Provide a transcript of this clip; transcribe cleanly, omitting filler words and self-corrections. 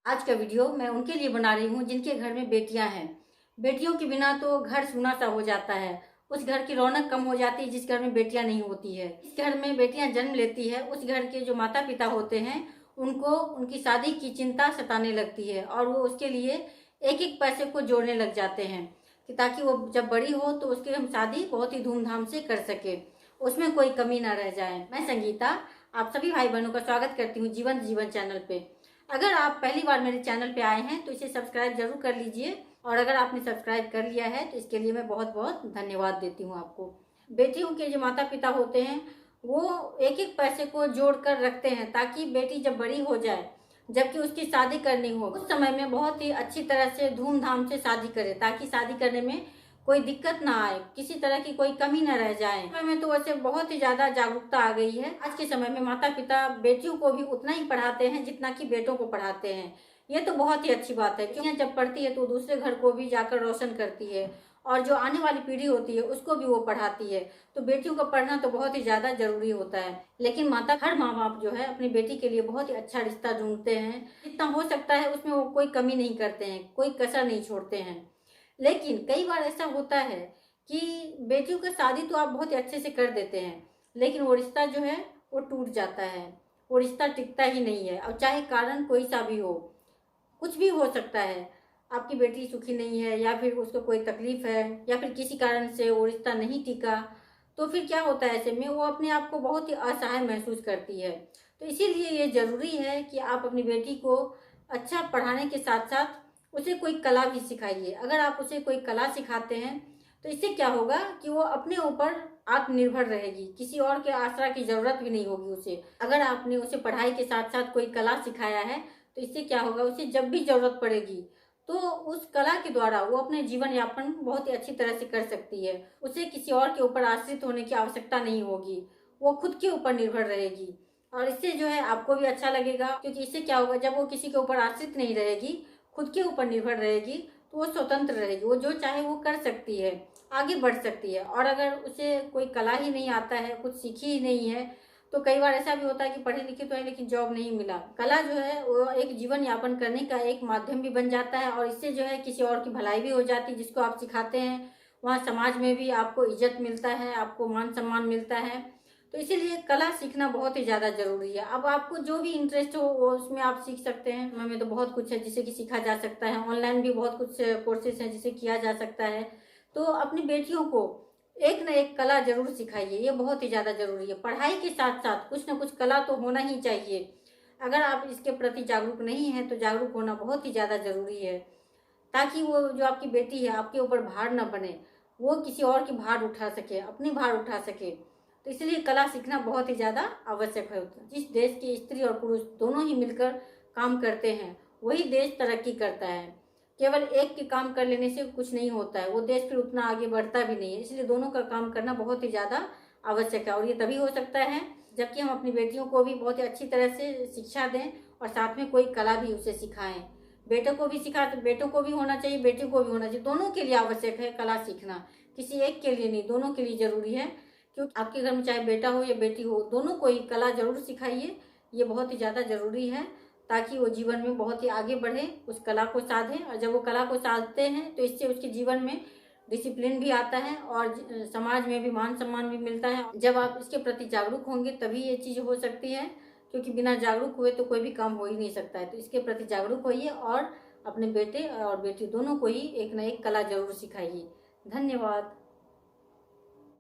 आज का वीडियो मैं उनके लिए बना रही हूँ जिनके घर में बेटियां हैं। बेटियों के बिना तो घर सूना सा हो जाता है। उस घर की रौनक कम हो जाती है जिस घर में बेटियां नहीं होती है। इस घर में बेटियां जन्म लेती है, उस घर के जो माता पिता होते हैं उनको उनकी शादी की चिंता सताने लगती है और वो उसके लिए एक एक पैसे को जोड़ने लग जाते हैं कि ताकि वो जब बड़ी हो तो उसकी हम शादी बहुत ही धूमधाम से कर सके, उसमें कोई कमी ना रह जाए। मैं संगीता आप सभी भाई बहनों का स्वागत करती हूँ जीवन जीवन चैनल पे। अगर आप पहली बार मेरे चैनल पे आए हैं तो इसे सब्सक्राइब जरूर कर लीजिए और अगर आपने सब्सक्राइब कर लिया है तो इसके लिए मैं बहुत बहुत धन्यवाद देती हूँ आपको। बेटियों के जो माता पिता होते हैं वो एक एक पैसे को जोड़ कर रखते हैं ताकि बेटी जब बड़ी हो जाए, जबकि उसकी शादी करनी हो, उस समय में बहुत ही अच्छी तरह से धूमधाम से शादी करे ताकि शादी करने में कोई दिक्कत ना आए, किसी तरह की कोई कमी न रह जाए। समय में तो वैसे बहुत ही ज्यादा जागरूकता आ गई है। आज के समय में माता पिता बेटियों को भी उतना ही पढ़ाते हैं जितना कि बेटों को पढ़ाते हैं। ये तो बहुत ही अच्छी बात है क्योंकि जब पढ़ती है तो दूसरे घर को भी जाकर रोशन करती है और जो आने वाली पीढ़ी होती है उसको भी वो पढ़ाती है। तो बेटियों का पढ़ना तो बहुत ही ज्यादा जरूरी होता है। लेकिन हर माँ बाप जो है अपनी बेटी के लिए बहुत ही अच्छा रिश्ता ढूंढते हैं, जितना हो सकता है उसमें वो कोई कमी नहीं करते हैं, कोई कसर नहीं छोड़ते हैं। लेकिन कई बार ऐसा होता है कि बेटियों का शादी तो आप बहुत ही अच्छे से कर देते हैं लेकिन वो रिश्ता जो है वो टूट जाता है, वो रिश्ता टिकता ही नहीं है। और चाहे कारण कोई सा भी हो, कुछ भी हो सकता है, आपकी बेटी सुखी नहीं है या फिर उसको कोई तकलीफ है या फिर किसी कारण से वो रिश्ता नहीं टिका, तो फिर क्या होता है ऐसे में वो अपने आप को बहुत ही असहाय महसूस करती है। तो इसीलिए ये जरूरी है कि आप अपनी बेटी को अच्छा पढ़ाने के साथ साथ उसे कोई कला भी सिखाइए। अगर आप उसे कोई कला सिखाते हैं तो इससे क्या होगा कि वो अपने ऊपर आत्मनिर्भर रहेगी, किसी और के आसरा की जरूरत भी नहीं होगी उसे। अगर आपने उसे पढ़ाई के साथ साथ कोई कला सिखाया है तो इससे क्या होगा, उसे जब भी जरूरत पड़ेगी तो उस कला के द्वारा वो अपने जीवन यापन बहुत ही अच्छी तरह से कर सकती है। उसे किसी और के ऊपर आश्रित होने की आवश्यकता नहीं होगी, वो खुद के ऊपर निर्भर रहेगी। और इससे जो है आपको भी अच्छा लगेगा क्योंकि इससे क्या होगा, जब वो किसी के ऊपर आश्रित नहीं रहेगी, खुद के ऊपर निर्भर रहेगी तो वो स्वतंत्र रहेगी, वो जो चाहे वो कर सकती है, आगे बढ़ सकती है। और अगर उसे कोई कला ही नहीं आता है, कुछ सीखी ही नहीं है, तो कई बार ऐसा भी होता है कि पढ़े लिखे तो है लेकिन जॉब नहीं मिला। कला जो है वो एक जीवन यापन करने का एक माध्यम भी बन जाता है और इससे जो है किसी और की भलाई भी हो जाती है। जिसको आप सिखाते हैं वहाँ समाज में भी आपको इज्जत मिलता है, आपको मान सम्मान मिलता है। तो इसीलिए कला सीखना बहुत ही ज़्यादा जरूरी है। अब आपको जो भी इंटरेस्ट हो वो उसमें आप सीख सकते हैं। हमें तो बहुत कुछ है जिसे कि सीखा जा सकता है, ऑनलाइन भी बहुत कुछ कोर्सेज हैं जिसे किया जा सकता है। तो अपनी बेटियों को एक न एक कला जरूर सिखाइए, ये बहुत ही ज़्यादा जरूरी है। पढ़ाई के साथ साथ कुछ न कुछ कला तो होना ही चाहिए। अगर आप इसके प्रति जागरूक नहीं हैं तो जागरूक होना बहुत ही ज़्यादा जरूरी है ताकि वो जो आपकी बेटी है आपके ऊपर भार न बने, वो किसी और की भार उठा सके, अपनी भार उठा सके। तो इसलिए कला सीखना बहुत ही ज़्यादा आवश्यक है। जिस देश की स्त्री और पुरुष दोनों ही मिलकर काम करते हैं वही देश तरक्की करता है। केवल एक के काम कर लेने से कुछ नहीं होता है, वो देश फिर उतना आगे बढ़ता भी नहीं है। इसलिए दोनों का काम करना बहुत ही ज़्यादा आवश्यक है और ये तभी हो सकता है जबकि हम अपनी बेटियों को भी बहुत ही अच्छी तरह से शिक्षा दें और साथ में कोई कला भी उसे सिखाएं। बेटों को भी सिखा, बेटों को भी होना चाहिए, बेटियों को भी होना चाहिए, दोनों के लिए आवश्यक है कला सीखना, किसी एक के लिए नहीं, दोनों के लिए जरूरी है। क्योंकि आपके घर में चाहे बेटा हो या बेटी हो, दोनों को ही कला जरूर सिखाइए, ये बहुत ही ज़्यादा जरूरी है ताकि वो जीवन में बहुत ही आगे बढ़े, उस कला को साधें। और जब वो कला को साधते हैं तो इससे उसके जीवन में डिसिप्लिन भी आता है और समाज में भी मान सम्मान भी मिलता है। जब आप इसके प्रति जागरूक होंगे तभी ये चीज़ हो सकती है, क्योंकि बिना जागरूक हुए तो कोई भी काम हो ही नहीं सकता है। तो इसके प्रति जागरूक होइए और अपने बेटे और बेटी दोनों को ही एक न एक कला जरूर सिखाइए। धन्यवाद।